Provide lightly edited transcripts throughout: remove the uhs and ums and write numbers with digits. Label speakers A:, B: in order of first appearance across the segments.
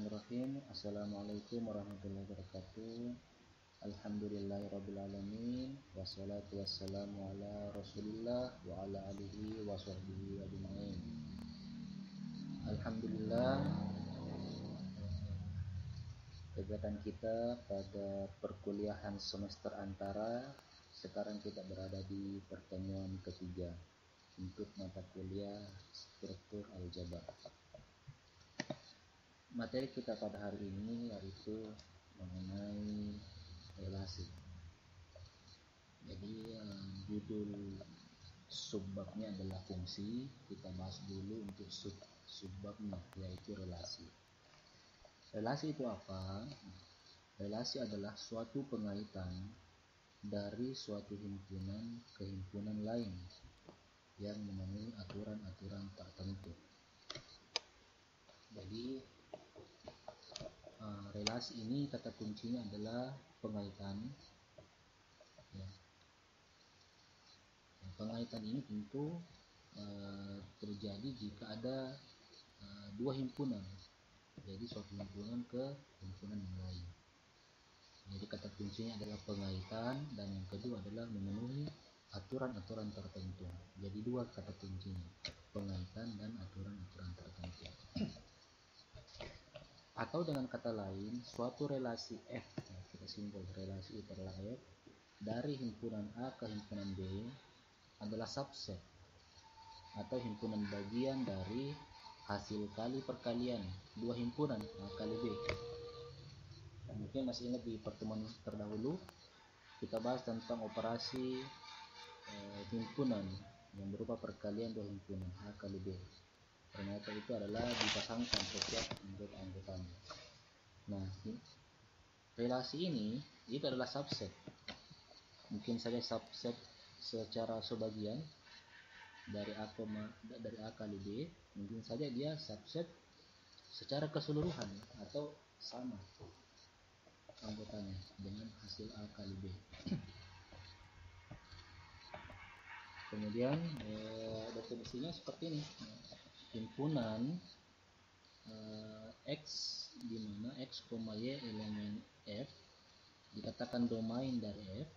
A: Bismillahirrahmanirrahim. Assalamualaikum warahmatullahi wabarakatuh. Alhamdulillahirrabbilalamin. Wassalatu wassalamu ala rasulillah wa ala alihi wa sahbihi ajma'in. Alhamdulillah, kegiatan kita pada perkuliahan semester antara sekarang kita berada di pertemuan ketiga untuk mata kuliah struktur aljabar. Materi kita pada hari ini yaitu mengenai relasi. Jadi judul subbabnya adalah fungsi. Kita bahas dulu untuk subbabnya yaitu relasi. Relasi itu apa? Relasi adalah suatu pengaitan dari suatu himpunan ke himpunan lain yang memenuhi aturan-aturan tertentu. Jadi relasi ini kata kuncinya adalah pengaitan. Ya. Pengaitan ini tentu terjadi jika ada dua himpunan. Jadi suatu himpunan ke himpunan yang lain. Jadi kata kuncinya adalah pengaitan, dan yang kedua adalah memenuhi aturan-aturan tertentu. Jadi dua kata kuncinya, pengaitan dan aturan-aturan tertentu. Atau dengan kata lain, suatu relasi F, kita simbol relasi itu adalah F, dari himpunan A ke himpunan B adalah subset atau himpunan bagian dari hasil kali perkalian dua himpunan A kali B. Dan mungkin masih ingat di pertemuan terdahulu kita bahas tentang operasi himpunan yang berupa perkalian dua himpunan A kali B. Ternyata itu adalah dipasangkan setiap anggota-anggotanya. Nah, relasi ini itu adalah subset. Mungkin saja subset secara sebagian dari A kali B, mungkin saja dia subset secara keseluruhan atau sama anggotanya dengan hasil A kali B. Kemudian definisinya seperti ini. Himpunan X di mana X, Y elemen F dikatakan domain dari F,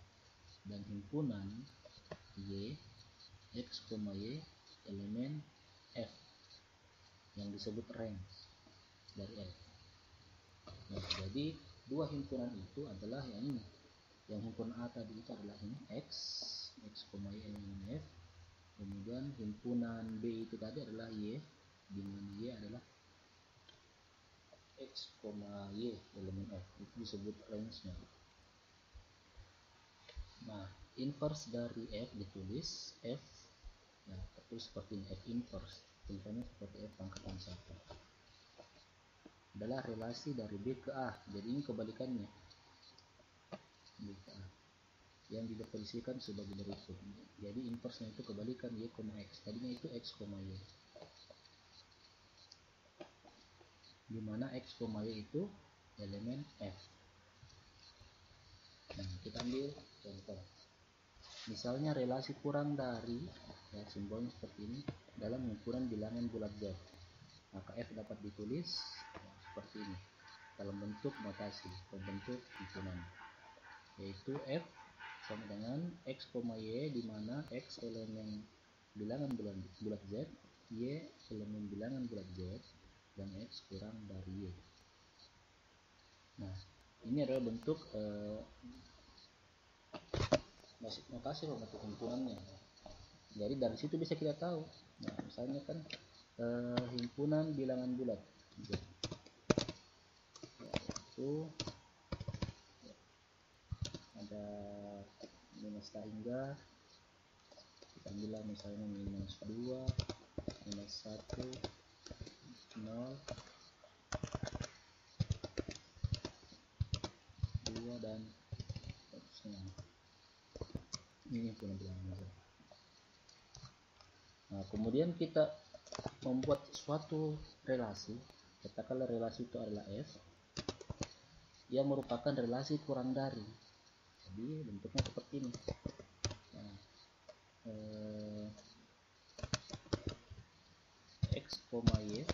A: dan himpunan Y X, Y elemen F yang disebut range dari F. Nah, jadi dua himpunan itu adalah yang ini. Yang himpunan A tadi itu adalah ini X, Y elemen F. Kemudian himpunan B itu tadi adalah Y, di mana Y adalah X, Y elemen F. Itu disebut range-nya. Nah, inverse dari F ditulis F, ya, tertulis seperti ini, F inverse, tulisannya seperti F pangkatan 1. Adalah relasi dari B ke A. Jadi ini kebalikannya. B ke A. Yang didefinisikan sebagai berikut. Jadi inverse-nya itu kebalikan Y, X. Tadinya itu X, Y. Di mana X, Y itu elemen F. Nah, kita ambil contoh. Misalnya relasi kurang dari, ya, simbolnya seperti ini, dalam himpunan bilangan bulat Z. Maka F dapat ditulis seperti ini dalam bentuk notasi pembentuk himpunan, yaitu F sama dengan X, Y, di mana X elemen bilangan bulat Z, Y elemen bilangan bulat Z, dan X kurang dari Y. Nah, ini adalah bentuk notasi bentuk himpunannya. Jadi dari situ bisa kita tahu. Nah, misalnya kan himpunan bilangan bulat Z, yaitu ada minus hingga, kita ambil misalnya minus 2, minus 1, 0, 2, dan seterusnya. Ini bilangan. Nah, kemudian kita membuat suatu relasi, katakanlah relasi itu adalah F, yang merupakan relasi kurang dari. Jadi bentuknya seperti ini. Nah, X, Y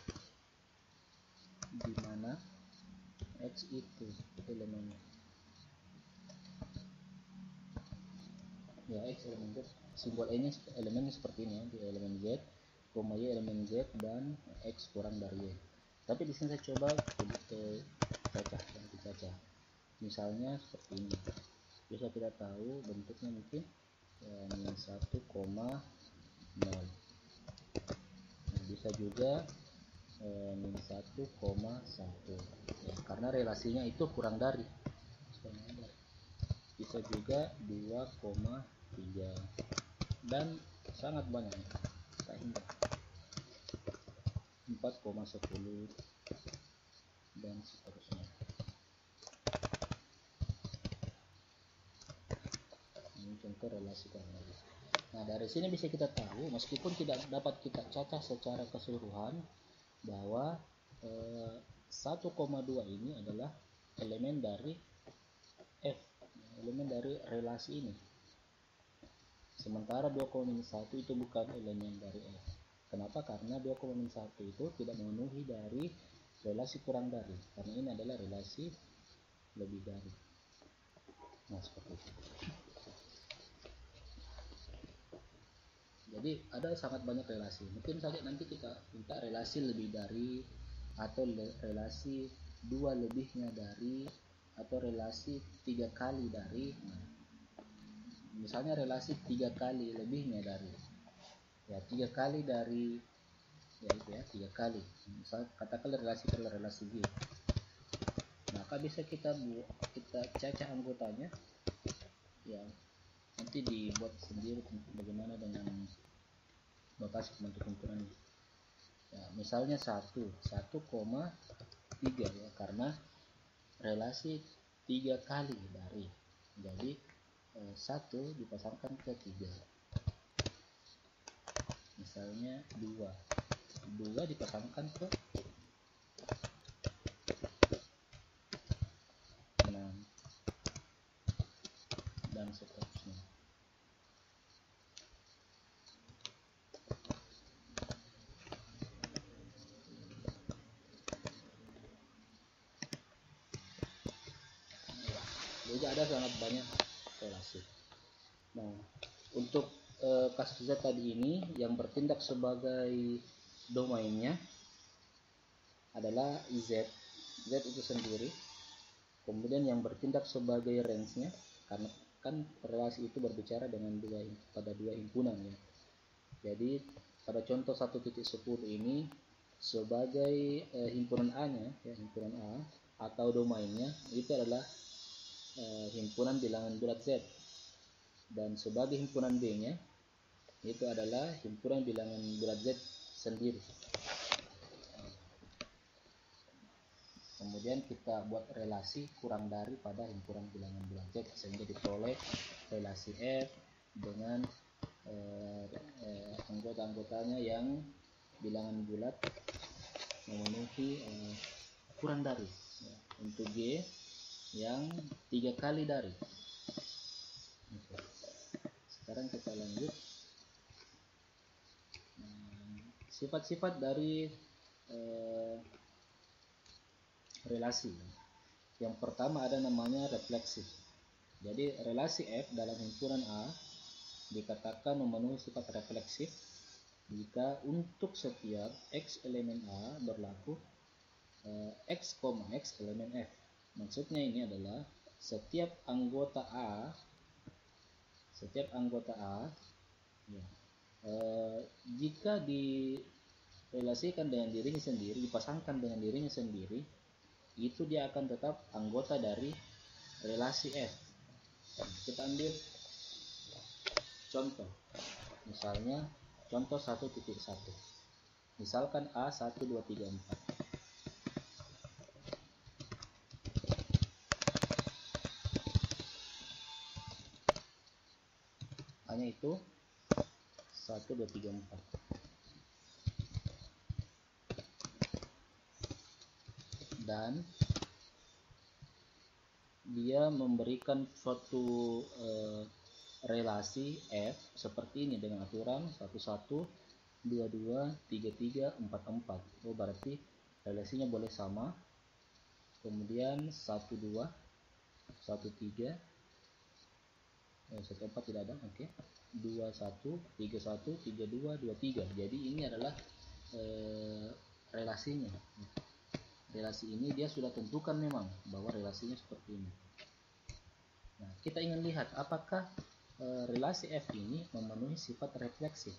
A: di mana X itu elemennya. Ya, X elemen Z, simbol E nya elemennya seperti ini ya, di elemen Z, koma Y elemen Z, dan X kurang dari Y. Tapi di sini saya coba cacah. Misalnya seperti ini. Bisa kita tahu bentuknya mungkin ya, minus 1,0. Nah, bisa juga minus 1,1 ya, karena relasinya itu kurang dari. Bisa juga 2,3 dan sangat banyak sehingga 4,10 dan seterusnya. Ini contoh relasi kurang dari. Nah, dari sini bisa kita tahu meskipun tidak dapat kita cacah secara keseluruhan bahwa 1,2 ini adalah elemen dari F, elemen dari relasi ini. Sementara 2,1 itu bukan elemen dari F. Kenapa? Karena 2,1 itu tidak memenuhi dari relasi kurang dari, karena ini adalah relasi lebih dari. Nah, seperti itu. Jadi ada sangat banyak relasi. Mungkin saja nanti kita minta relasi lebih dari, atau relasi 2 lebihnya dari, atau relasi 3 kali dari. Nah, misalnya relasi 3 kali lebihnya dari, ya 3 kali dari, ya itu ya 3 kali. Misal katakanlah relasi G, maka bisa kita cacah anggotanya ya, nanti dibuat sendiri bagaimana dengan notasi pembentuk himpunan ya. Misalnya 1,3 ya, karena relasi 3 kali dari, jadi 1 dipasangkan ke 3. Misalnya 2 dipasangkan ke 6 dan seterusnya. Jadi ada sangat banyak relasi. Nah, untuk kasus Z tadi ini yang bertindak sebagai domainnya adalah Z itu sendiri. Kemudian yang bertindak sebagai range-nya, karena kan relasi itu berbicara dengan pada dua himpunan ya. Jadi pada contoh 1.10 ini sebagai himpunan A-nya ya, himpunan A atau domainnya itu adalah himpunan bilangan bulat Z, dan sebagai himpunan B-nya itu adalah himpunan bilangan bulat Z sendiri. Kemudian kita buat relasi kurang dari pada himpunan bilangan bulat Z sehingga diperoleh relasi F dengan anggota-anggotanya yang bilangan bulat memenuhi kurang dari ya. Untuk G yang 3 kali dari. Oke. Sekarang kita lanjut. Sifat-sifat dari relasi. Yang pertama ada namanya refleksif. Jadi relasi F dalam himpunan A dikatakan memenuhi sifat refleksif jika untuk setiap X elemen A berlaku X, X elemen F. Maksudnya ini adalah setiap anggota A ya, jika direlasikan dengan dirinya sendiri, dipasangkan dengan dirinya sendiri, itu dia akan tetap anggota dari relasi F. Kita ambil contoh, misalnya contoh 1.1. Misalkan A 1, 2, 3, 4. Hanya itu 1, 2, 3, 4. Dan dia memberikan suatu relasi F seperti ini dengan aturan 1, 1, 2, 2, 3, 3, 4, 4. Oh, berarti relasinya boleh sama kemudian 12, 13, 14 tidak ada, oke. 21, 31, 32, 23. Jadi ini adalah relasinya. Relasi ini dia sudah tentukan memang bahwa relasinya seperti ini. Nah, kita ingin lihat apakah relasi F ini memenuhi sifat refleksif.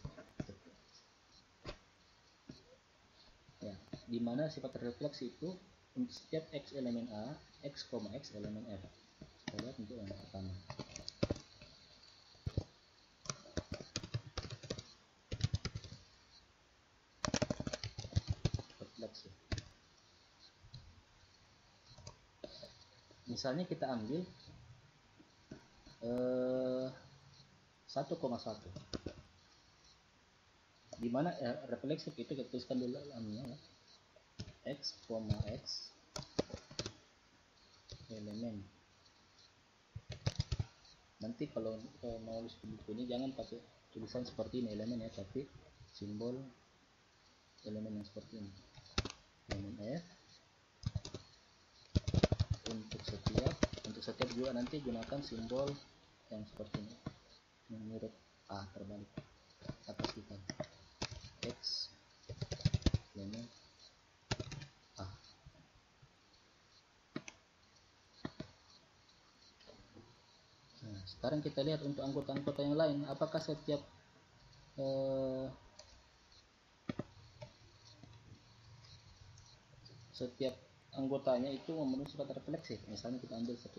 A: Ya, di mana sifat refleksi itu untuk setiap X elemen A, X, X elemen F. Kita lihat untuk yang pertama. Refleksi. Misalnya kita ambil 1,1, di mana refleksif itu kita tuliskan dulu dalamnya ya. X, X elemen. Nanti kalau mau nulis buku ini jangan pakai tulisan seperti ini elemen ya, tapi simbol elemen yang seperti ini. Elemen F untuk setiap juga nanti gunakan simbol yang seperti ini, menurut A terbalik atas kita. X elemen A. Nah, sekarang kita lihat untuk anggota-anggota yang lain, apakah setiap anggotanya itu memenuhi sifat refleksif. Misalnya kita ambil 1,1.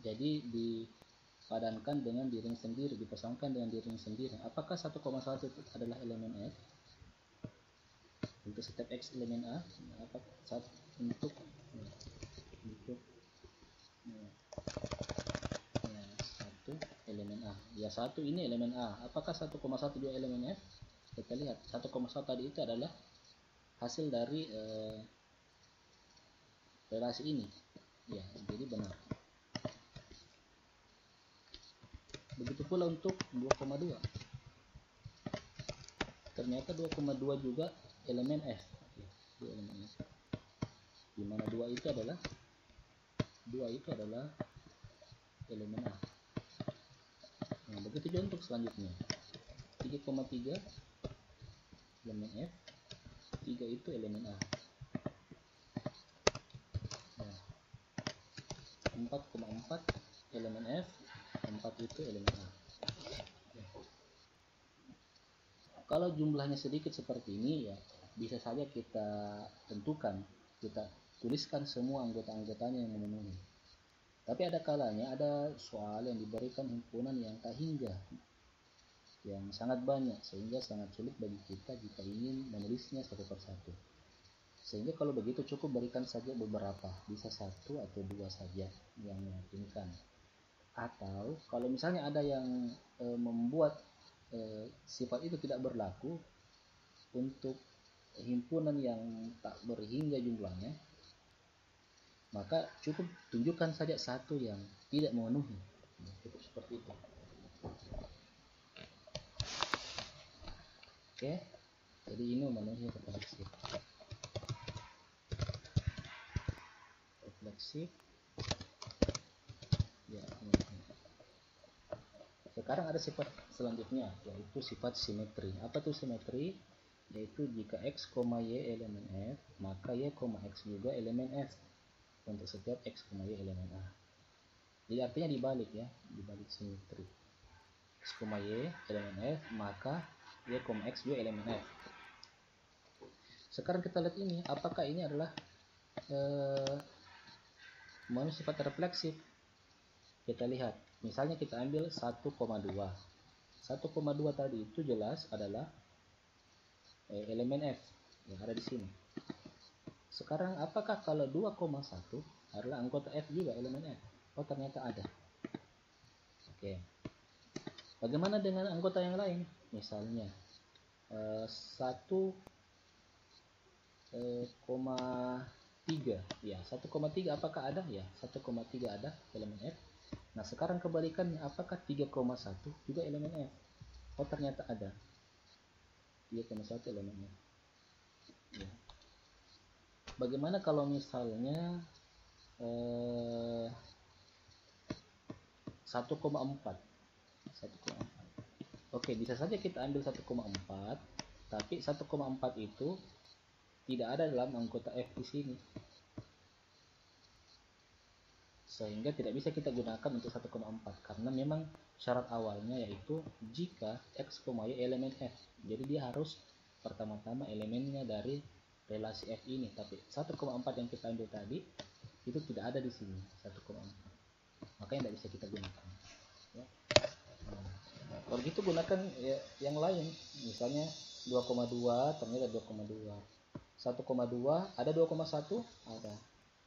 A: Jadi dipadankan dengan dirinya sendiri, dipasangkan dengan dirinya sendiri. Apakah 1,1 itu adalah elemen F? Untuk setiap X elemen A, apakah untuk satu elemen A? Ya, 1 ini elemen A. Apakah 1,1 juga elemen F? Kita lihat 1,1 tadi itu adalah hasil dari relasi ini. Ya, jadi benar. Begitu pula untuk 2,2. Ternyata 2,2 juga elemen F. Ya, elemen F. Di mana 2 itu adalah elemen A. Nah, begitu juga untuk selanjutnya. 3,3 elemen F. 3 itu elemen A. Nah, 4,4 elemen F. 4 itu elemen A. Kalau jumlahnya sedikit seperti ini ya bisa saja kita tentukan, kita tuliskan semua anggota-anggotanya yang memenuhi. Tapi ada kalanya ada soal yang diberikan himpunan yang tak hingga, yang sangat banyak, sehingga sangat sulit bagi kita jika ingin menulisnya satu persatu. Sehingga kalau begitu cukup berikan saja beberapa, bisa 1 atau 2 saja yang memungkinkan. Atau kalau misalnya ada yang membuat sifat itu tidak berlaku untuk himpunan yang tak berhingga jumlahnya, maka cukup tunjukkan saja satu yang tidak memenuhi. Cukup seperti itu. Oke, jadi ini memenuhi refleksif. Ya, sekarang ada sifat selanjutnya, yaitu sifat simetri. Apa itu simetri? Yaitu jika X, Y elemen F, maka Y, X juga elemen F untuk setiap X, Y elemen A. Jadi artinya dibalik ya, dibalik simetri. X, Y elemen F, maka Y, X juga elemen F. Sekarang kita lihat ini, apakah ini adalah memenuhi sifat refleksif? Kita lihat, misalnya kita ambil 1,2. 1,2 tadi itu jelas adalah elemen F yang ada di sini. Sekarang apakah kalau 2,1 adalah anggota F juga elemen F? Oh, ternyata ada. Oke. Bagaimana dengan anggota yang lain? Misalnya 1 1,3 ya, 1,3 apakah ada? Ya, 1,3 ada elemen F. Nah sekarang kebalikannya, apakah 3,1 juga elemen F? Oh ternyata ada 3,1 elemen F ya. Bagaimana kalau misalnya 1,4? Oke, bisa saja kita ambil 1,4, tapi 1,4 itu tidak ada dalam anggota F di sini, sehingga tidak bisa kita gunakan untuk 1,4 karena memang syarat awalnya yaitu jika X, Y elemen F. Jadi dia harus pertama-tama elemennya dari relasi F ini, tapi 1,4 yang kita ambil tadi itu tidak ada di sini 1,4, makanya tidak bisa kita gunakan ya. Kalau gitu gunakan ya, yang lain, misalnya 2,2 ternyata 2,2, 1,2 ada 2,1 ada,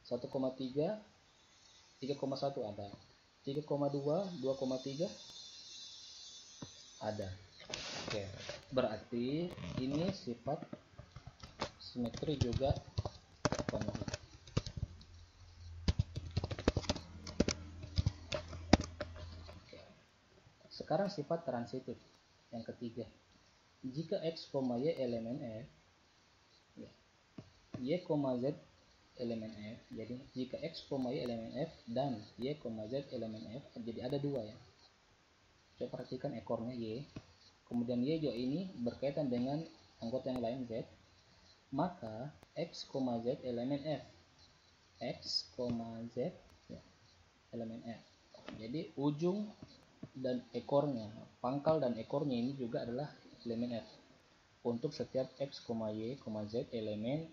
A: 1,3 3,1 ada, 3,2 2,3 ada. Oke, berarti ini sifat simetri juga terpenuhi. Sekarang sifat transitif yang ketiga. Jika X, Y elemen F, ya, Y, Z elemen F. Jadi jika X, Y elemen F dan Y, Z elemen F, jadi ada dua ya. Coba perhatikan ekornya Y. Kemudian Y juga ini berkaitan dengan anggota yang lain Z. Maka X, Z elemen F. X, Z ya, elemen F. Jadi ujung dan ekornya, pangkal dan ekornya ini juga adalah elemen F. Untuk setiap X, Y, Z elemen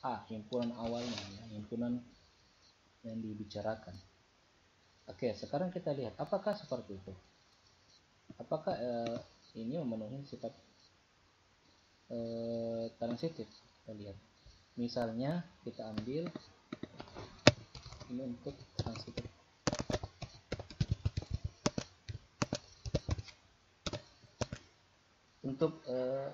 A: A, himpunan awalnya ya, himpunan yang dibicarakan. Oke, sekarang kita lihat apakah seperti itu. Apakah ini memenuhi sifat transitif? Kita lihat. Misalnya kita ambil ini untuk transitif. Untuk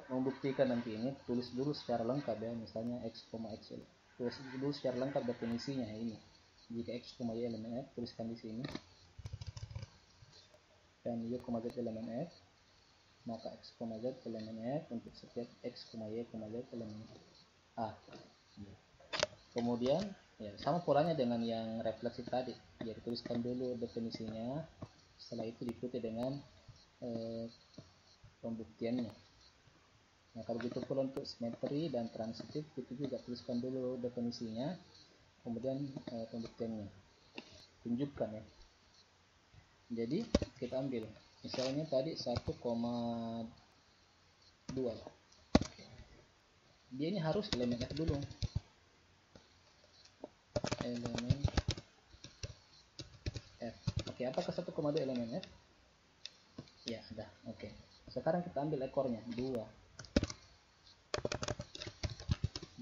A: membuktikan nanti ini, tulis dulu secara lengkap ya, misalnya X, X, tulis dulu secara lengkap definisinya ini. Jika X, Y elemen F, tuliskan di sini. Dan Y, Z elemen F, maka X, Z elemen F untuk setiap X, Y, Z elemen A. Kemudian ya sama polanya dengan yang refleksi tadi. Jadi tuliskan dulu definisinya, setelah itu diikuti dengan pembuktiannya. Nah kalau begitu pula untuk simetri dan transitif itu juga tuliskan dulu definisinya, kemudian pembuktiannya tunjukkan ya. Jadi kita ambil misalnya tadi 1,2, dia ini harus elemen F dulu, elemen F. Oke, apakah 1,2 elemen F? Ya ada. Oke, sekarang kita ambil ekornya 2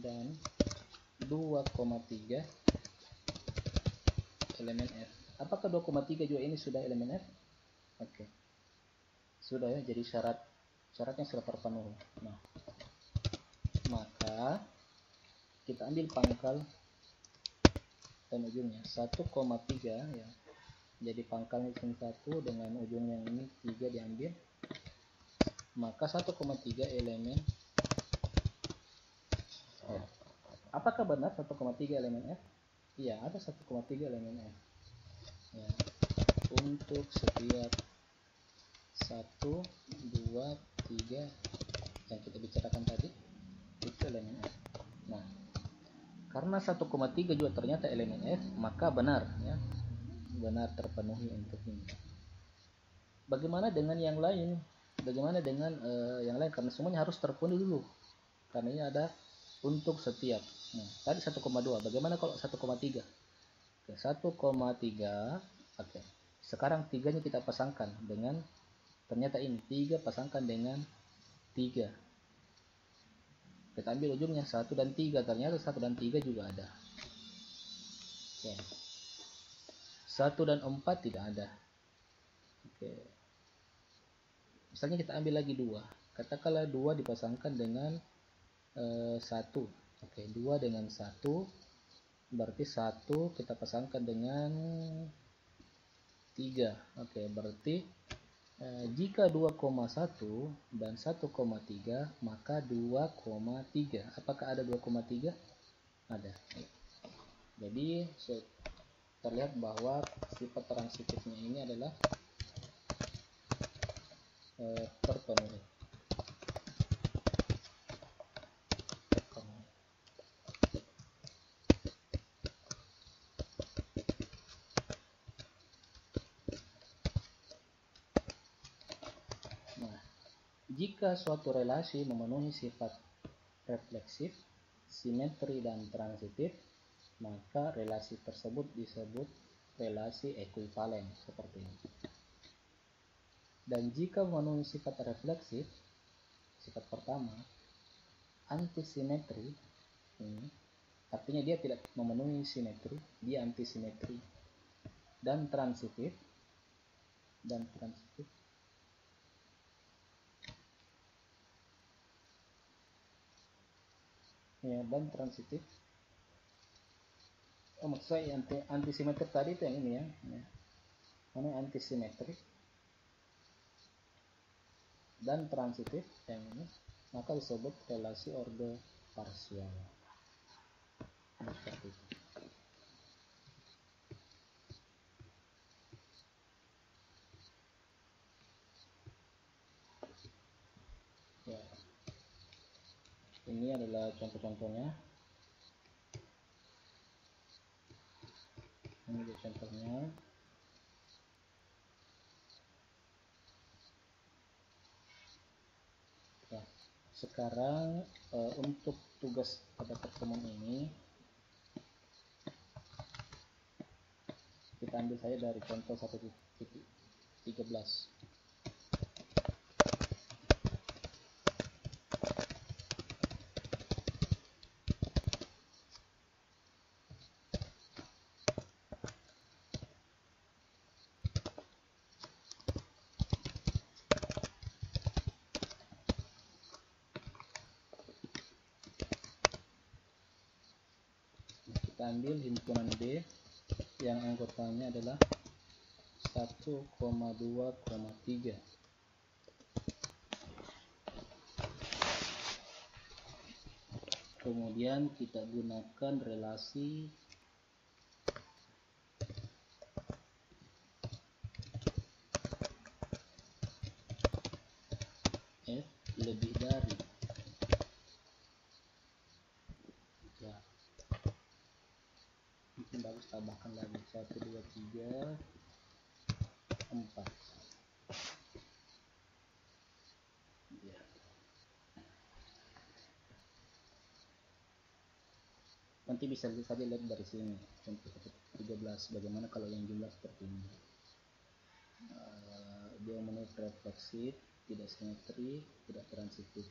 A: dan 2,3 elemen F. Apakah 2,3 juga ini sudah elemen F? Oke, sudah ya, jadi syaratnya sudah terpenuhi. Nah, maka kita ambil pangkal dan ujungnya 1,3 ya. Jadi pangkalnya sini 1 dengan ujung yang ini 3 diambil, maka 1,3 elemen F. Apakah benar 1,3 elemen F? Iya, ada 1,3 elemen F ya, untuk setiap 1, 2, 3 yang kita bicarakan tadi itu elemen F. Nah, karena 1,3 juga ternyata elemen F, maka benar ya, benar terpenuhi untuk ini. Bagaimana dengan yang lain? Bagaimana dengan yang lain? Karena semuanya harus terpenuhi dulu, karena ini ada untuk setiap. Nah, tadi 1,2, bagaimana kalau 1,3? Oke, 1,3. Oke, sekarang 3-nya kita pasangkan dengan, ternyata ini 3 pasangkan dengan 3. Kita ambil ujungnya 1 dan 3, ternyata 1 dan 3 juga ada. Oke. 1 dan 4 tidak ada. Oke. Misalnya kita ambil lagi 2. Katakanlah 2 dipasangkan dengan 1. Oke, 2 dengan 1 berarti 1 kita pasangkan dengan 3. Oke, berarti jika 2,1 dan 1,3 maka 2,3. Apakah ada 2,3? Ada. Jadi terlihat bahwa sifat transitifnya ini adalah terpenuhi. Nah, jika suatu relasi memenuhi sifat refleksif, simetri, dan transitif, maka relasi tersebut disebut relasi ekuivalen seperti ini. Dan jika memenuhi sifat refleksif, sifat pertama, antisimetri, ini artinya dia tidak memenuhi simetri, dia antisimetri, dan transitif, ya, dan transitif. Maksud saya antisimetri tadi itu yang ini ya. Mana antisimetri dan transitif yang ini, maka disebut relasi orde parsial. Seperti itu. Ya. Ini adalah contoh-contohnya. Ini adalah contohnya. Ya. Sekarang untuk tugas pada pertemuan ini kita ambil saja dari contoh 1.13. Kita ambil himpunan B yang anggotanya adalah 1,2,3. Kemudian kita gunakan relasi F lebih dari, ya mungkin bagus tambahkan lagi 1, 2, 3, 4. Ya. Nanti bisa saja lihat dari sini contoh 13 bagaimana kalau yang jumlah seperti ini. Dia memenuhi refleksif, tidak simetri, tidak transitif.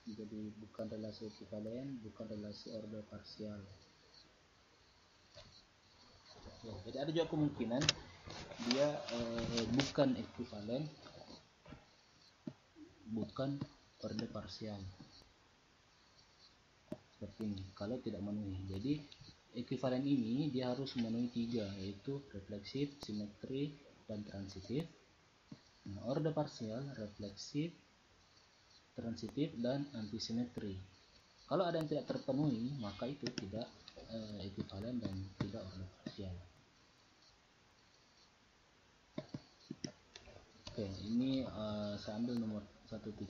A: Jadi bukan relasi ekuivalen, bukan relasi orde parsial. Ya, jadi ada juga kemungkinan dia bukan ekuivalen, bukan orde parsial. Seperti ini kalau tidak memenuhi. Jadi ekuivalen ini dia harus memenuhi 3, yaitu refleksif, simetri, dan transitif. Nah, orde parsial, refleksif, transitif, dan antisimetri. Kalau ada yang tidak terpenuhi, maka itu tidak ekuivalen dan tidak orde parsial. Oke, ini saya ambil nomor 1.13,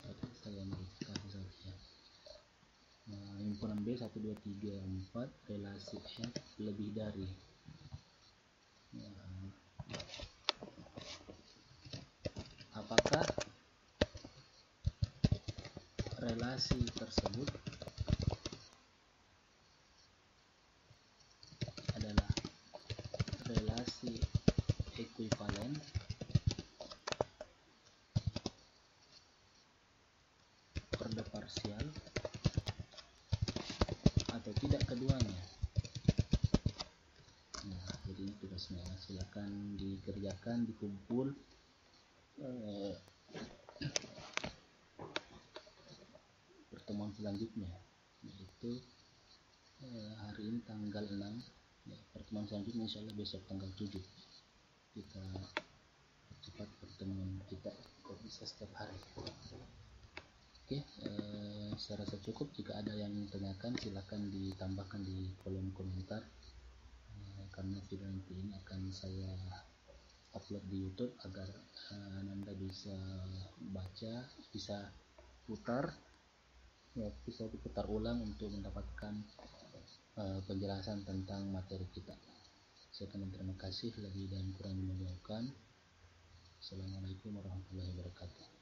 A: tapi saya modifikasi saja. Himpunan B 1, 2, 3, 4, relasi F lebih dari. Ya. Apakah relasi tersebut adalah relasi ekuivalen orde parsial atau tidak keduanya? Nah, jadi ini tugasnya, silakan dikerjakan, dikumpul pertemuan selanjutnya. yaitu hari ini tanggal 6 ya, pertemuan selanjutnya insya Allah besok tanggal 7 kita percepat pertemuan kita kok bisa setiap hari. Oke, saya rasa cukup. Jika ada yang tanyakan silahkan ditambahkan di kolom komentar, karena video nanti ini akan saya upload di YouTube agar Anda bisa baca, bisa putar ya, bisa diputar ulang untuk mendapatkan penjelasan tentang materi kita. Saya terima kasih, lebih dan kurang dimaafkan. Assalamualaikum warahmatullahi wabarakatuh.